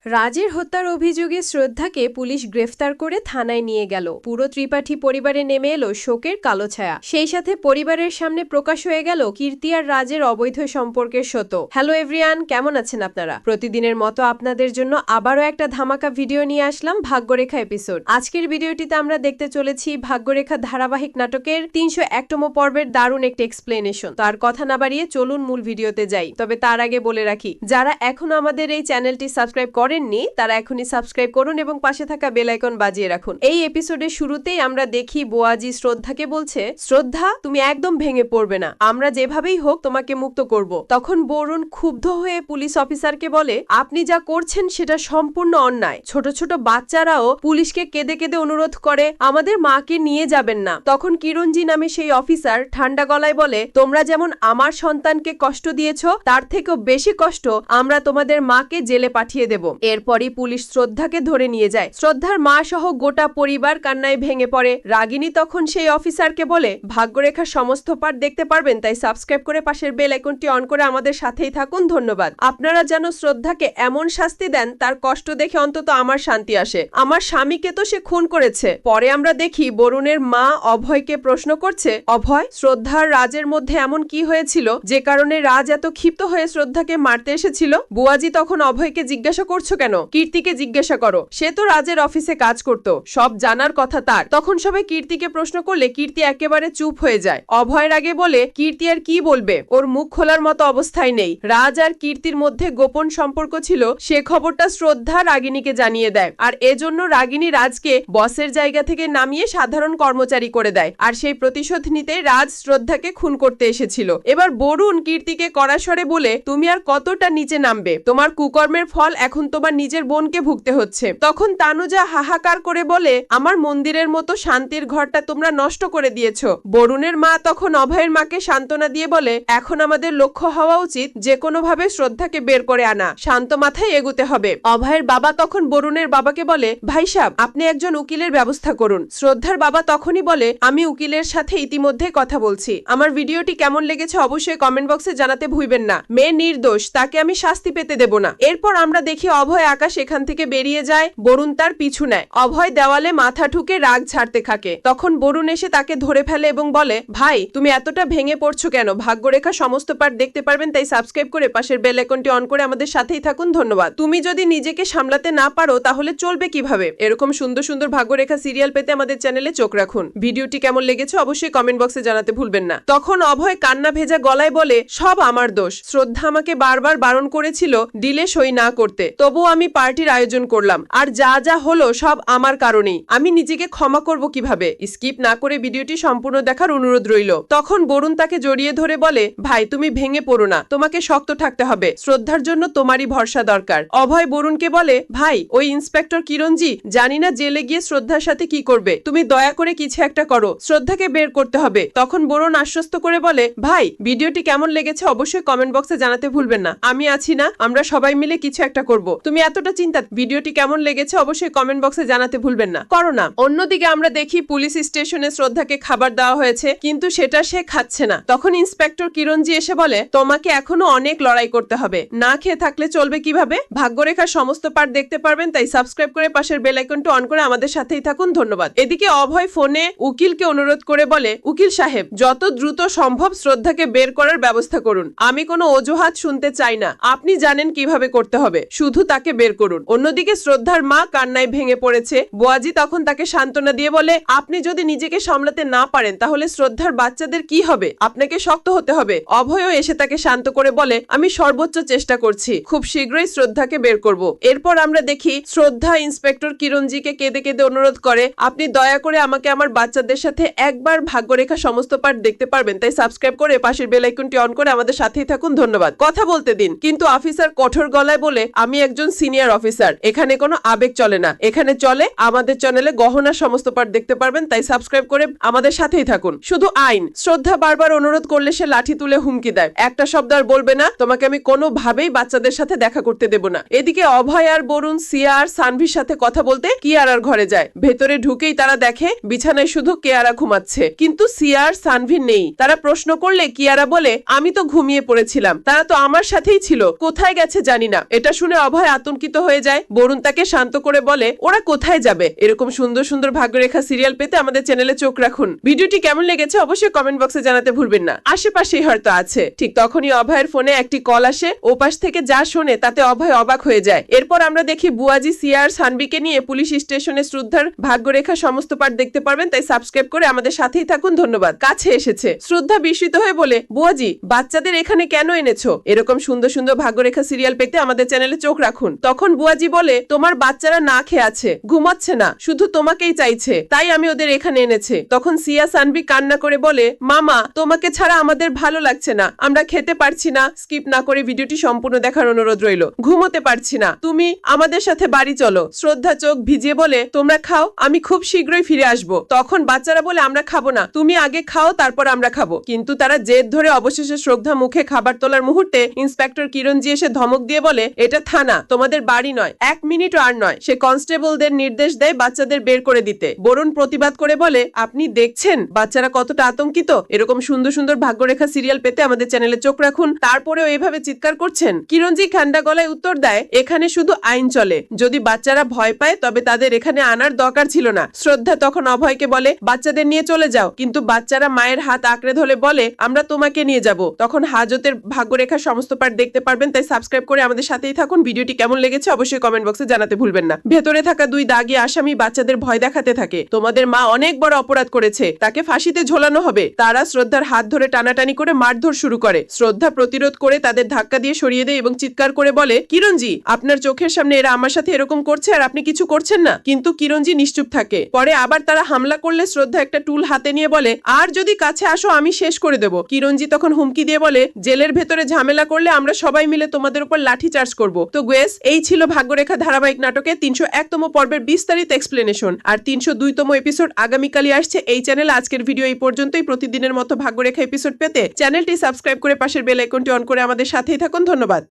রাজের হত্যার অভিযোগে শ্রদ্ধাকে পুলিশ গ্রেফতার করে থানায় নিয়ে গেল। পুরো ত্রিপাঠী পরিবারে নেমে এলো শোকের কালো ছায়া। সেই সাথে পরিবারের সামনে প্রকাশ হয়ে গেল কীর্তি আর রাজের অবৈধ সম্পর্কের সত্য। হ্যালো এভরিওয়ান, কেমন আছেন আপনারা? প্রতিদিনের মতো আপনাদের জন্য আবারও একটা ধামাকা ভিডিও নিয়ে আসলাম, ভাগ্যরেখা এপিসোড। আজকের ভিডিওটিতে আমরা দেখতে চলেছি ভাগ্যরেখা ধারাবাহিক নাটকের 301তম পর্বের দারুণ একটি এক্সপ্লেনেশন। তার কথা না বাড়িয়ে চলুন মূল ভিডিওতে যাই। তবে তার আগে বলে রাখি, যারা এখনো আমাদের এই চ্যানেলটি সাবস্ক্রাইব করেননি তারা এখনই সাবস্ক্রাইব করুন এবং পাশে থাকা বেল আইকন বাজিয়ে রাখুন। এই এপিসোডের শুরুতেই আমরা দেখি বোয়াজি শ্রদ্ধাকে বলছে, শ্রদ্ধা তুমি একদম ভেঙে পড়বে না, আমরা যেভাবেই হোক তোমাকে মুক্ত করব। তখন বরুণ ক্ষুব্ধ হয়ে পুলিশ অফিসারকে বলে, আপনি যা করছেন সেটা সম্পূর্ণ অন্যায়। ছোট ছোট বাচ্চারাও পুলিশকে কেঁদে কেঁদে অনুরোধ করে আমাদের মাকে নিয়ে যাবেন না। তখন কিরণজি নামে সেই অফিসার ঠান্ডা গলায় বলে, তোমরা যেমন আমার সন্তানকে কষ্ট দিয়েছ তার থেকেও বেশি কষ্ট আমরা তোমাদের মাকে জেলে পাঠিয়ে দেব। এরপরই পুলিশ শ্রদ্ধাকে ধরে নিয়ে যায়। শ্রদ্ধার মা সহ গোটা পরিবার কান্নায় ভেঙে পড়ে। রাগিনী তখন সেই অফিসারকে বলে, ভাগ্যরেখার সমস্ত পার্ট দেখতে পারবেন, তাই সাবস্ক্রাইব করে পাশের বেল আইকনটি অন করে আমাদের সাথেই থাকুন। ধন্যবাদ। আপনারা যেন শ্রদ্ধাকে এমন শাস্তি দেন তার কষ্ট দেখে অন্তত আমার শান্তি আসে। আমার স্বামীকে তো সে খুন করেছে। পরে আমরা দেখি বরুণের মা অভয়কে প্রশ্ন করছে, অভয়, শ্রদ্ধার রাজের মধ্যে এমন কি হয়েছিল যে কারণে রাজ এত ক্ষিপ্ত হয়ে শ্রদ্ধাকে মারতে এসেছিল? বুয়াজি তখন অভয়কে জিজ্ঞাসা করছো কেন? কীর্তিকে জিজ্ঞাসা করো, সে তো রাজের অফিসে কাজ করত, সব জানার কথা তার। তখন সবাই কীর্তিকে প্রশ্ন করলে কীর্তি একেবারে চুপ হয়ে যায়। অভয়ের আগে বলে, কীর্তি আর কি বলবে, ওর মুখ খোলার মতো অবস্থায় নেই। রাজ আর কীর্তির মধ্যে গোপন সম্পর্ক ছিল, সে খবরটা শ্রদ্ধা রাগিনীকে জানিয়ে দেয়, আর এজন্য রাগিনী রাজকে বসের জায়গা থেকে নামিয়ে সাধারণ কর্মচারী করে দেয়। আর সেই প্রতিশোধ নিতে রাজ শ্রদ্ধাকে খুন করতে এসেছিল। এবার বরুণ কীর্তিকে কড়া স্বরে বলে, তুমি আর কতটা নিচে নামবে? তোমার কুকর্মের ফল এখন তোমার নিজের বোনকে ভুগতে হচ্ছে। তখন তানুজা হাহাকার করে বলে, আমার মন্দিরের মতো শান্তির ঘরটা তোমরা নষ্ট করে দিয়েছ। বরুণের মা তখন অভয়ের মাকে সান্ত্বনা দিয়ে বলে, এখন আমাদের লক্ষ্য হওয়া উচিত যে কোনো ভাবে শ্রদ্ধাকে বের করে আনা, শান্ত মাথায় এগুতে হবে। অভয়ের বাবা তখন বরুণের বাবাকে বলে, ভাই সাহেব, আপনি একজন উকিলের ব্যবস্থা করুন। শ্রদ্ধার বাবা তখনই বলে, আমি উকিলের সাথে ইতিমধ্যে কথা বলছি। আমার ভিডিওটি কেমন লেগেছে অবশ্যই কমেন্ট বক্সে জানাতে ভুলবেন না। মেয়ে নির্দোষ, তাকে আমি শাস্তি পেতে দেব না। এরপর আমরা দেখি অভয় আকাশ এখান থেকে বেরিয়ে যায়, বরুণ তার পিছু নেয়। অভয় দেওয়ালে মাথা ঠুকে রাগ ঝাড়তে থাকে। তখন বরুণ এসে তাকে ধরে ফেলে এবং বলে, ভাই তুমি এতটা ভেঙে পড়ছো কেন? ভাগ্যরেখা সমস্ত পার্ট দেখতে পারবেন, তাই সাবস্ক্রাইব করে পাশের বেল আইকনটি অন করে আমাদের সাথেই থাকুন। ধন্যবাদ। তুমি যদি নিজেকে সামলাতে না পারো তাহলে চলবে কিভাবে? এরকম সুন্দর সুন্দর ভাগ্যরেখা সিরিয়াল পেতে আমাদের চ্যানেলে চোখ রাখুন। ভিডিওটি কেমন লেগেছে অবশ্যই কমেন্ট বক্সে জানাতে ভুলবেন না। তখন অভয় কান্না ভেজা গলায় বলে, সব আমার দোষ। শ্রদ্ধা আমাকে বারবার বারণ করেছিল ডিলে সই না করতে, তবুও আমি পার্টির আয়োজন করলাম, আর যা যা হলো সব আমার কারণেই। আমি নিজেকে ক্ষমা করব কিভাবে? স্কিপ না করে ভিডিওটি সম্পূর্ণ দেখার অনুরোধ রইল। তখন বরুণ তাকে জড়িয়ে ধরে বলে, ভাই তুমি ভেঙে পড়ো না, তোমাকে শক্ত থাকতে হবে। শ্রদ্ধার জন্য তোমারই ভরসা দরকার। অভয় বরুণকে বলে, ভাই ওই ইন্সপেক্টর কিরণজি জানি না জেলে গিয়ে শ্রদ্ধার সাথে কি করবে, তুমি দয়া করে কিছু একটা করো, শ্রদ্ধাকে বের করতে হবে। তখন বরুণ আশ্বস্ত করে বলে, ভাই ভিডিওটি কেমন লেগেছে অবশ্যই কমেন্ট বক্সে জানাতে ভুলবেন না। আমি আছি না, আমরা সবাই মিলে কিছু একটা করব। তুমি এতটা চিন্তা, ভিডিওটি কেমন লেগেছে অবশ্যই কমেন্ট বক্সে জানাতে ভুলবেন না। করো না। অন্যদিকে আমরা দেখি পুলিশ স্টেশনে শ্রদ্ধাকে খাবার দেওয়া হয়েছে, কিন্তু সেটা সে খাচ্ছে না। তখন ইন্সপেক্টর কিরণজি এসে বলে, তোমাকে এখনো অনেক লড়াই করতে হবে, না খেয়ে থাকলে চলবে কিভাবে? ভাগ্যরেখার সমস্ত পার্ট দেখতে পারবেন, তাই সাবস্ক্রাইব করে পাশের বেল আইকনটি অন করে আমাদের সাথেই থাকুন। ধন্যবাদ। এদিকে অভয় ফোনে উকিলকে অনুরোধ করে বলে, উকিল সাহেব যত দ্রুত সম্ভব শ্রদ্ধাকে বের করার ব্যবস্থা করুন। আমি কোনো অজুহাত শুনতে চাই না, আপনি জানেন কিভাবে করতে হবে, শুধু তাকে বের করুন। অন্যদিকে শ্রদ্ধার মা কান্নায় ভেঙে পড়েছে। বোয়াজি তখন তাকে সান্ত্বনা দিয়ে বলে, আপনি যদি নিজেকে সামলাতে না পারেন তাহলে শ্রদ্ধার বাচ্চাদের কি হবে? আপনাকে শক্ত হতে হবে। অভয়ও এসে তাকে শান্ত করে বলে, আমি সর্বোচ্চ চেষ্টা করছি, খুব শীঘ্রই শ্রদ্ধাকে বের করব। এরপর আমরা দেখি শ্রদ্ধা ইন্সপেক্টর কিরণজিকে কেঁদে কেঁদে অনুরোধ করে, আপনি দয়া করে আমাকে আমার বাচ্চাদের সাথে একবার ভাগ্যরেখা সমস্ত পার্ট দেখতে পারবেন, তাই সাবস্ক্রাইব করে পাশের বেল আইকনটি অন করে আমাদের সাথেই থাকুন। ধন্যবাদ। কথা বলতে দিন। কিন্তু অফিসার কঠোর গলায় বলে, আমি একজন সিনিয়র অফিসার, এখানে কোনো আবেগ চলে না, এখানে চলে আমাদের চ্যানেলে গহনার সমস্ত পার্ট দেখতে পারবেন, তাই সাবস্ক্রাইব করে আমাদের সাথেই থাকুন। শুধু আইন। শ্রদ্ধা বারবার অনুরোধ করলে সে লাঠি তুলে হুমকি দেয়, একটা শব্দ আর বলবে না, তোমাকে আমি কোনোভাবেই বাচ্চাদের সাথে দেখা করতে দেব না। এদিকে অভয় আর বরুণ সিয়া আর সানভির সাথে কথা বলতে কিয়ারার ঘরে যায়। ভেতরে ঢুকেই তারা দেখে বিছানায় শুধু কিয়ারা ঘুমাচ্ছে, কিন্তু সিয়া আর সানভি নেই। তারা প্রশ্ন করলে কিয়ারা বলে, আমি তো ঘুমিয়ে পড়েছিলাম, তারা তো আমার সাথেই ছিল, কোথায় গেছে জানি না। এটা শুনে অভয় ভয়ে আতঙ্কিত হয়ে যায়। বরুণ তাকে শান্ত করে বলে ওরা কোথায় যাবে। এরকম সুন্দর সুন্দর ভাগ্যরেখা সিরিয়াল পেতে আমাদের চ্যানেলে চোখ রাখুন। ভিডিওটি কেমন লেগেছে অবশ্যই কমেন্ট বক্সে জানাতে ভুলবেন না। আশেপাশেই হয়তো আছে। ঠিক তখনই অভয়ের ফোনে একটি কল আসে। ওপাশ থেকে যা শোনে তাতে অভয় অবাক হয়ে যায়। এরপর আমরা দেখি বুয়াজি সিয়ার সানবিকে নিয়ে পুলিশ স্টেশনে শ্রদ্ধার ভাগ্যরেখা সমস্ত পার্ট দেখতে পারবেন। তাই সাবস্ক্রাইব করে আমাদের সাথেই থাকুন। ধন্যবাদ। কাছে এসেছে। শ্রদ্ধা বিস্মিত হয়ে বলে বুয়াজি বাচ্চাদের এখানে কেন এনেছো? এরকম সুন্দর সুন্দর ভাগ্যরেখা সিরিয়াল পেতে আমাদের চ্যানেলে চোখ রাখুন। তখন বুয়াজি বলে তোমার বাচ্চারা না খেয়ে আছে, ঘুমাচ্ছে না, শুধু তোমাকেই চাইছে, তাই আমি ওদের এখানে এনেছে। তখন সিয়া সানবি কান্না করে বলে মামা তোমাকে ছাড়া আমাদের ভালো লাগছে না, আমরা খেতে পারছি না। স্কিপ না করে ভিডিওটি সম্পূর্ণ দেখার অনুরোধ রইল। ঘুমোতে পারছি না, তুমি আমাদের সাথে বাড়ি চলো। শ্রদ্ধা চোখ ভিজিয়ে বলে তোমরা খাও, আমি খুব শীঘ্রই ফিরে আসবো। তখন বাচ্চারা বলে আমরা খাবো না, তুমি আগে খাও তারপর আমরা খাবো। কিন্তু তারা জেদ ধরে অবশেষে শ্রদ্ধা মুখে খাবার তোলার মুহূর্তে ইন্সপেক্টর কিরণজি এসে ধমক দিয়ে বলে এটা থানা, তোমাদের বাড়ি নয়। 1 মিনিট আর নয়। সে কনস্টেবলদের নির্দেশ দেয় বাচ্চাদের বের করে দিতে। বরুণ প্রতিবাদ করে বলে আপনি দেখছেন বাচ্চারা কতটা আতঙ্কিত। এরকম সুন্দর সুন্দর ভাগ্যরেখা সিরিয়াল পেতে আমাদের চ্যানেলে চোখ রাখুন। তারপরেও এভাবে চিৎকার করছেন। কিরণজি ঠান্ডা গলায় উত্তর দেয় এখানে শুধু আইন চলে, যদি বাচ্চারা ভয় পায় তবে তাদের এখানে আনার দরকার ছিল না। শ্রদ্ধা তখন অভয়কে বলে বাচ্চাদের নিয়ে চলে যাও, কিন্তু বাচ্চারা মায়ের হাত আঁকড়ে ধরে বলে আমরা তোমাকে নিয়ে যাব। তখন হাজতের ভাগ্যরেখা সমস্ত পার্ট দেখতে পারবেন। তাই সাবস্ক্রাইব করে আমাদের সাথেই থাকুন। ভিডিওটি কেমন লেগেছে অবশ্যই কমেন্ট বক্সে জানাতে ভুলবেন না। ভেতরে থাকা 2 দাগী আসামি বাচ্চাদের ভয় দেখাতে থাকে। তোমাদের মা অনেক বড় অপরাধ করেছে, তাকে ফাঁসিতে ঝোলানো হবে। তারা শ্রদ্ধার হাত ধরে টানাটানি করে মারধর শুরু করে। শ্রদ্ধা প্রতিরোধ করে তাদের ধাক্কা দিয়ে সরিয়ে দেয় এবং চিৎকার করে বলে কিরণজি আপনার চোখের সামনে এরা আমার সাথে এরকম করছে আর আপনি কিছু করছেন না। কিন্তু কিরণজি নিশ্চুপ থাকে। পরে আবার তারা হামলা করলে শ্রদ্ধা একটা টুল হাতে নিয়ে বলে আর যদি কাছে আসো আমি শেষ করে দেব। কিরণজি তখন হুমকি দিয়ে বলে জেলের ভেতরে ঝামেলা করলে আমরা সবাই মিলে তোমাদের উপর লাঠি চার্জ করব। তো গুয়েস এই ছিল ভাগ্যরেখা ধারাবাহিক নাটকের 301তম পর্বের বিস্তারিত এক্সপ্লেনেশন। আর 302তম এপিসোড আগামীকালই আসছে এই চ্যানেলে। আজকের ভিডিও এই পর্যন্তই। প্রতিদিনের মতো ভাগ্যরেখা এপিসোড পেতে চ্যানেলটি সাবস্ক্রাইব করে পাশের বেল আইকনটি অন করে আমাদের সাথেই থাকুন। ধন্যবাদ।